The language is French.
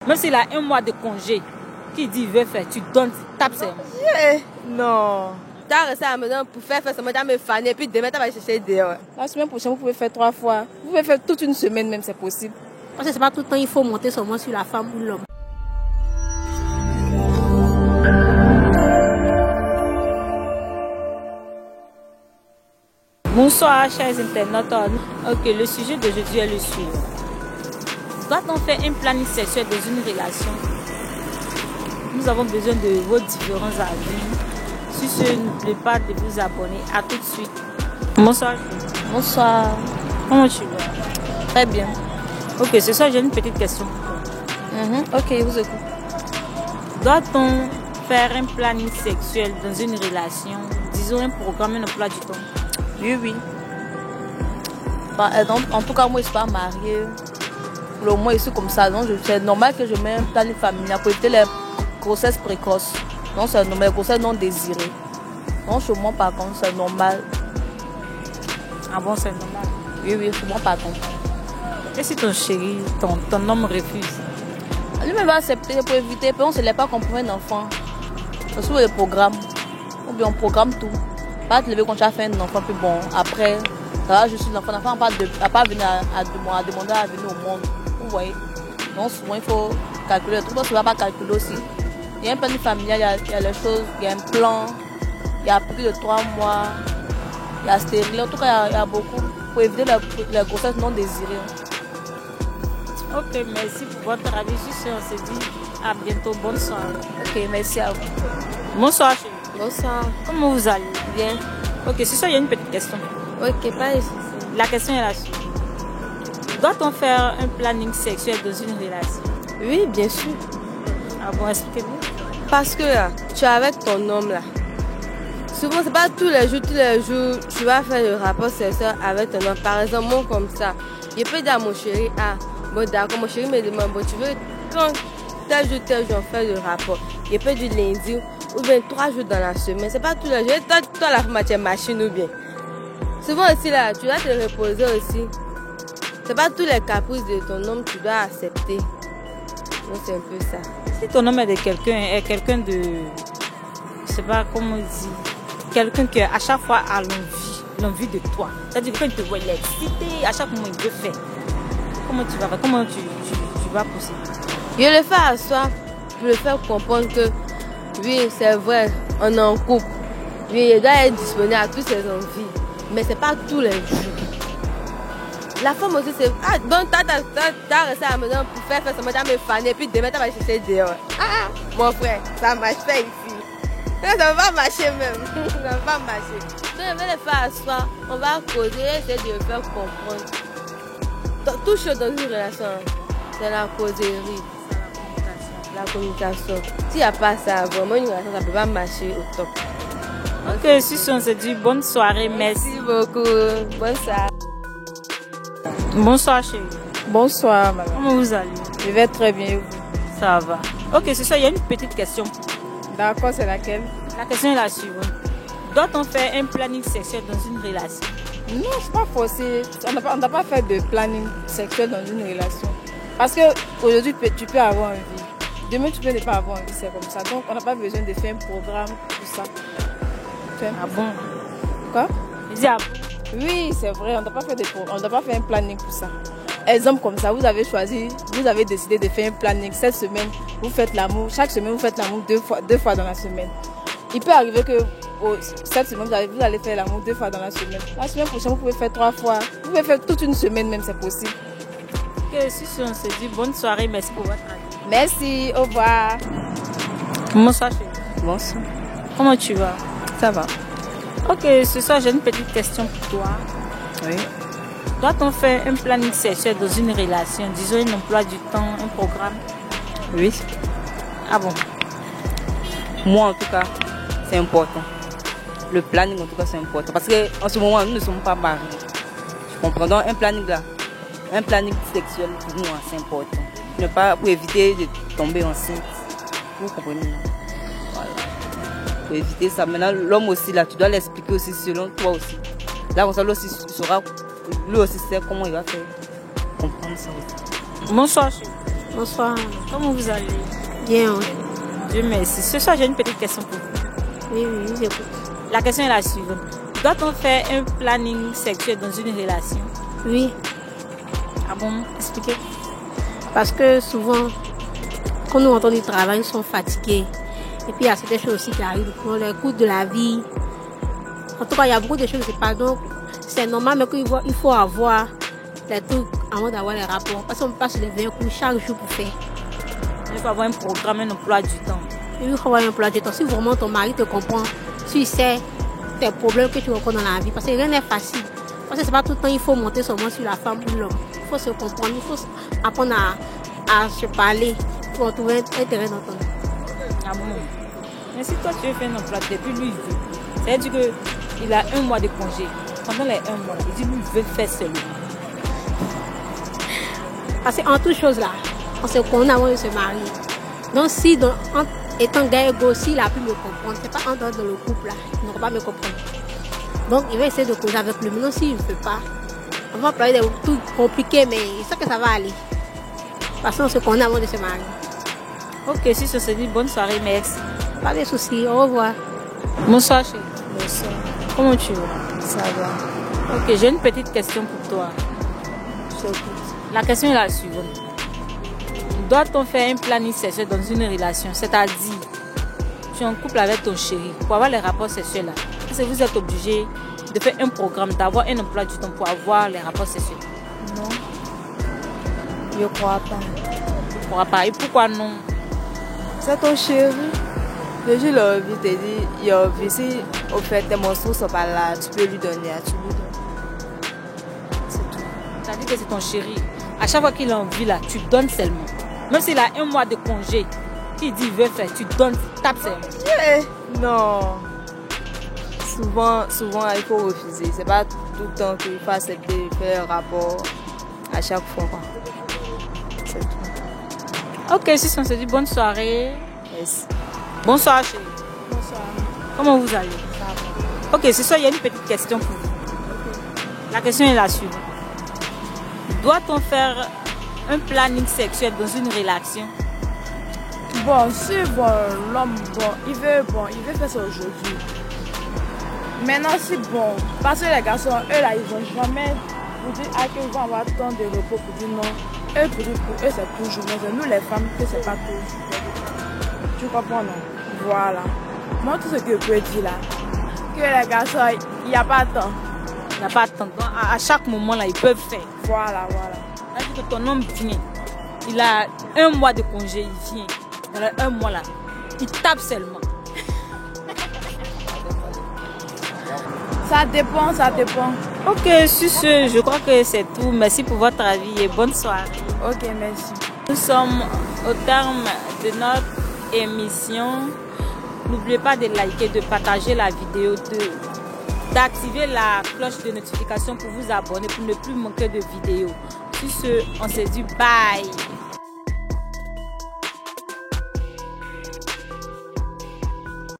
Même s'il a un mois de congé, qui dit il veut faire, tu donnes, tu tapes ses mains. Non. Tu as resté à la maison pour faire seulement, tu as me fané, et puis demain, tu vas chercher dehors. La semaine prochaine, vous pouvez faire 3 fois. Vous pouvez faire toute une semaine même, c'est possible. Parce que c'est pas tout le temps, il faut monter seulement sur la femme ou l'homme. Bonsoir chers internautes. Ok, le sujet d'aujourd'hui est le suivant. Doit-on faire un planning sexuel dans une relation? Nous avons besoin de vos différents avis. Sur ce, n'oubliez pas de vous abonner. À tout de suite. Bonsoir. Bonsoir. Comment tu vas? Très bien. Ok, ce soir j'ai une petite question pour toi. Ok, vous écoute. Doit-on faire un planning sexuel dans une relation? Disons un programme, un emploi du temps. Oui. En tout cas, moi, je ne suis pas mariée. Pour le moment, je suis comme ça. Donc, c'est normal que je mette un planning familial pour éviter les grossesses précoces. Donc, c'est normal, les grossesses non désirées. Donc, chez moi, par contre, c'est normal. Ah bon, c'est normal? Oui, chez moi, par contre. Et si ton chéri, ton homme refuse? Lui-même va accepter pour éviter. Puis on ne se laisse pas comprendre un enfant. C'est sur le programme. Ou bien on programme tout. Pas te lever quand tu as fait un enfant, puis bon, après, ça va juste l'enfant. L'enfant n'a pas venir à demander à venir au monde. Vous voyez? Donc souvent, il faut calculer. Le truc, parce que tu ne vas pas calculer aussi. Il y a un planning familial, il y a les choses, il y a un plan, il y a plus de 3 mois, il y a stérile. En tout cas, il y a beaucoup pour éviter les grossesses non désirées. Ok, merci pour votre avis. On se dit à bientôt. Bonne soirée. Ok, merci à vous. Bonsoir chérie. Bonsoir. Comment vous allez? Bien. Ok, c'est ça, il y a une petite question. Ok, pas ici. La question est la suivante. Doit-on faire un planning sexuel dans une relation? Oui, bien sûr. Ah bon, expliquez-moi. Parce que là, tu es avec ton homme là. Souvent, c'est pas tous les jours, tu vas faire le rapport sexuel avec ton homme. Par exemple, moi comme ça, je peux dire à mon chéri, ah, bon d'accord, mon chéri me demande, bon, tu veux, quand tel jour, on fait le rapport. Je peux dire lundi ou bien 3 jours dans la semaine. C'est pas tous les jours. Toi, la femme, tu es machine ou bien. Souvent aussi là, tu dois te reposer aussi. C'est pas tous les caprices de ton homme que tu dois accepter. Donc c'est un peu ça. Si ton homme est quelqu'un de, je sais pas comment on dit, quelqu'un qui à chaque fois a l'envie de toi. C'est-à-dire que quand il te voit, il est excité, à chaque moment il veut faire. Comment tu vas faire? Comment tu vas pousser? Je le fais à soi pour le faire comprendre que oui, c'est vrai, on est en couple. Oui, il doit être disponible à toutes ses envies. Mais c'est pas tous les jours. La femme aussi, c'est... Ah, bon, t'as resté à la maison pour faire seulement, t'as me fané, et puis demain, t'as vas chercher dehors. Mon frère, ça marche pas ici. Ça va pas marcher même. Ça va pas marcher. Donc, on va le faire à soi. On va causer, essayer de le faire comprendre. Tout chose dans une relation, c'est la causerie. La communication. S'il n'y a pas ça, vraiment une relation, ça ne peut pas marcher au top. Ok, si on se dit bonne soirée, merci. Merci beaucoup. Bonne soirée. Bonsoir chérie. Bonsoir, madame. Comment vous allez? Je vais très bien, vous. Ça va. Ok, c'est ça, il y a une petite question. D'accord, c'est laquelle? La question est la suivante. Doit-on faire un planning sexuel dans une relation? Non, c'est pas forcé. On n'a pas fait de planning sexuel dans une relation. Parce qu'aujourd'hui, tu peux avoir envie. Demain, tu peux ne pas avoir envie, c'est comme ça. Donc, on n'a pas besoin de faire un programme pour ça. Ah bon? Quoi? Je dis ah bon? Oui, c'est vrai, on n'a pas fait un planning pour ça. Exemple comme ça, vous avez décidé de faire un planning. Cette semaine, vous faites l'amour. Chaque semaine, vous faites l'amour deux fois dans la semaine. Il peut arriver que cette semaine, vous allez faire l'amour 2 fois dans la semaine. La semaine prochaine, vous pouvez faire 3 fois. Vous pouvez faire toute une semaine même, c'est possible. Ok, si on se dit bonne soirée, merci pour votre avis. Merci, au revoir. Bonsoir chérie. Bonsoir. Comment tu vas? Ça va. Ok, ce soir j'ai une petite question pour toi. Oui. Doit-on faire un planning sexuel dans une relation? Disons un emploi du temps, un programme? Oui. Ah bon? Moi en tout cas, c'est important. Le planning en tout cas c'est important. Parce qu'en ce moment, nous ne sommes pas mariés. Je comprends. Donc un planning sexuel pour nous c'est important. Ne pas, pour éviter de tomber enceinte. Vous comprenez? Voilà. Pour éviter ça. Maintenant, l'homme aussi là, tu dois l'expliquer aussi selon toi aussi. Là, comme ça, lui aussi saura, lui aussi sait comment il va faire comprendre ça aussi. Bonsoir chérie. Bonsoir. Comment vous allez? Bien, oui. Dieu merci. Ce soir, j'ai une petite question pour vous. Oui, j'écoute. La question est la suivante. Doit-on faire un planning sexuel dans une relation? Oui, Ah bon? Expliquez. parce que souvent, quand nous rentrons du travail, nous sommes fatigués. Et puis, il y a certaines choses aussi qui arrivent pour les coûts de la vie. En tout cas, il y a beaucoup de choses qui se passent. Donc, c'est normal, mais qu'il faut avoir les trucs avant d'avoir les rapports. Parce qu'on passe les 20 coups chaque jour pour faire. Il faut avoir un programme, un emploi du temps. Il faut avoir un emploi du temps. Si vraiment ton mari te comprend, si c'est tes problèmes que tu rencontres dans la vie, parce que rien n'est facile. Parce que c'est pas tout le temps il faut monter seulement sur la femme ou l'homme. Il faut se comprendre, il faut apprendre à se parler pour trouver un terrain d'entente. Ah bon? Mais si toi tu veux faire un emploi, depuis lui il veut. C'est-à-dire qu'il a 1 mois de congé. Pendant les 1 mois, il dit lui il veut faire seulement. Parce qu'en toute chose là, on se connaît avant de se marier. Donc si en étant gars égaux, s'il a pu me comprendre, c'est pas en dehors de le couple là, il ne va pas me comprendre. Donc il va essayer de causer avec lui. Maintenant s'il ne peut pas, on va parler des trucs compliqués, mais il sait que ça va aller. Parce qu'on se connaît avant de se marier. Ok, si ça se dit bonne soirée, merci. Pas de soucis, au revoir. Bonsoir chérie. Bonsoir. Comment tu vas? Ça va. Ok, j'ai une petite question pour toi. Je t'écoute. La question est la suivante. Doit-on faire un planning sexuel dans une relation? C'est-à-dire, tu es en couple avec ton chéri pour avoir les rapports sexuels là. Est-ce que vous êtes obligé de faire un programme, d'avoir un emploi du temps pour avoir les rapports sexuels? Non. Je crois pas. Tu ne pourras pas. Et pourquoi non? C'est ton chéri. Le jour où il te dit, il a vu si au fait tes monstres sont pas là, tu peux lui donner, tu lui donnes. C'est tout. C'est-à-dire que c'est ton chéri. À chaque fois qu'il a envie là, tu donnes seulement. Même s'il a 1 mois de congé, il dit il veut faire, tu donnes, tu tapes seulement. Yeah. Non. Souvent, il faut refuser. C'est pas tout le temps qu'il faut accepter de faire un rapport à chaque fois. C'est tout. Ok, si on se dit bonne soirée. Merci. Bonsoir chérie. Bonsoir. Comment vous allez? Ça va. Ok, ce soir il y a une petite question pour vous. La question est la suivante. Doit-on faire un planning sexuel dans une relation? Bon, si l'homme, il veut faire ça aujourd'hui. Maintenant, si parce que les garçons, eux là, ils vont jamais vous dire qu'ils vont avoir tant de repos pour dire non. Eux, pour eux, c'est toujours. Mais c'est nous les femmes que c'est pas toujours. Tu comprends, non? Voilà. Moi, tout ce que je peux dire là, que les garçons, il n'y a pas de temps. Il n'y a pas de temps. À chaque moment là, ils peuvent faire. Voilà. C'est-à-dire que ton homme vient. Il a 1 mois de congé, il vient. Dans les 1 mois là, il tape seulement. Ça dépend. Ok, sur ce, je crois que c'est tout. Merci pour votre avis et bonne soirée. Ok, merci. Nous sommes au terme de notre émission. N'oubliez pas de liker, de partager la vidéo, d'activer la cloche de notification pour vous abonner, pour ne plus manquer de vidéos. Sur ce, on se dit bye.